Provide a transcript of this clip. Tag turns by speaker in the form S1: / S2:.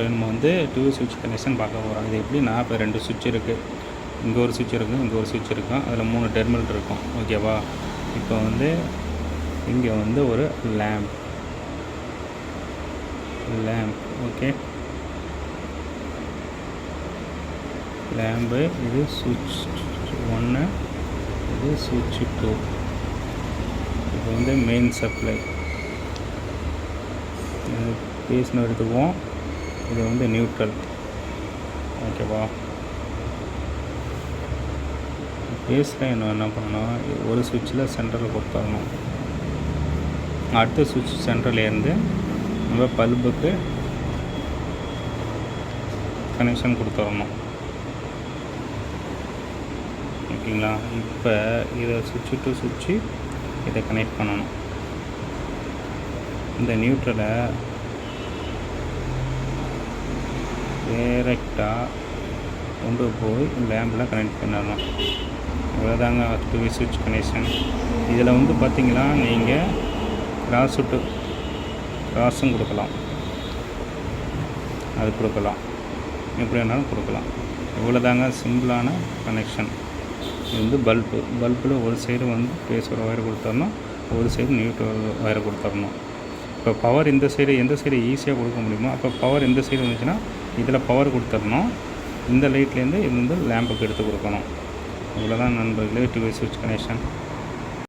S1: நம்ம வந்து 2 சுவிட்ச் கனெக்ஷன் பார்க்க போகிறோம். இது எப்படின்னா, இப்போ 2 சுவிட்ச் இருக்குது, இங்கே ஒரு சுவிட்ச் இருக்குது, இங்கே ஒரு சுவிட்ச் இருக்கும், அதில் 3 டெர்மினல் இருக்கும். ஓகேவா? இப்போ வந்து இங்கே வந்து ஒரு லேம்ப் ஓகே, லேம்பு, இது சுவிட்ச் 1, இது சுவிட்ச் 2. இப்போ வந்து மெயின் சப்ளை பேஸ்னு எடுத்துக்குவோம். இது வந்து நியூட்ரல். ஓகேவா? பேஸில் என்ன பண்ணணும், ஒரு சுவிட்சில் சென்ட்ரலில் கொடுத்துடணும். அடுத்த சுவிட்ச் சென்ட்ரலேருந்து நம்ம பல்புக்கு கனெக்ஷன் கொடுத்துடணும். ஓகேங்களா? இப்போ இதை சுவிட்சு டு சுவிட்சு இதை கனெக்ட் பண்ணணும். இந்த நியூட்ரலை டைரெக்டாக கொண்டு போய் லேம்பில் கனெக்ட் பண்ணிடணும். இவ்வளோதாங்க 2 சுவிட்ச் கனெக்ஷன். இதில் வந்து பார்த்திங்கன்னா, நீங்கள் கிராஸும் கொடுக்கலாம், அது கொடுக்கலாம், எப்படி வேணாலும் கொடுக்கலாம். இவ்வளோதாங்க சிம்பிளான கனெக்ஷன். இது வந்து பல்பில் ஒரு சைடு வந்து பேஸோட ஒயர் கொடுத்துடணும், ஒரு சைடு நியூட்ரல் ஒயர் கொடுத்துடணும். இப்போ பவர் இந்த சைடு எந்த சைடு ஈஸியாக கொடுக்க முடியுமோ, அப்போ பவர் இந்த சைடு வந்துச்சுன்னா இதில் பவர் கொடுத்துடணும். இந்த லைட்லேருந்து இது வந்து லேம்புக்கு எடுத்து கொடுக்கணும். இவ்வளோதான் நண்பர்களே 2 சுவிட்ச் கனெக்ஷன்.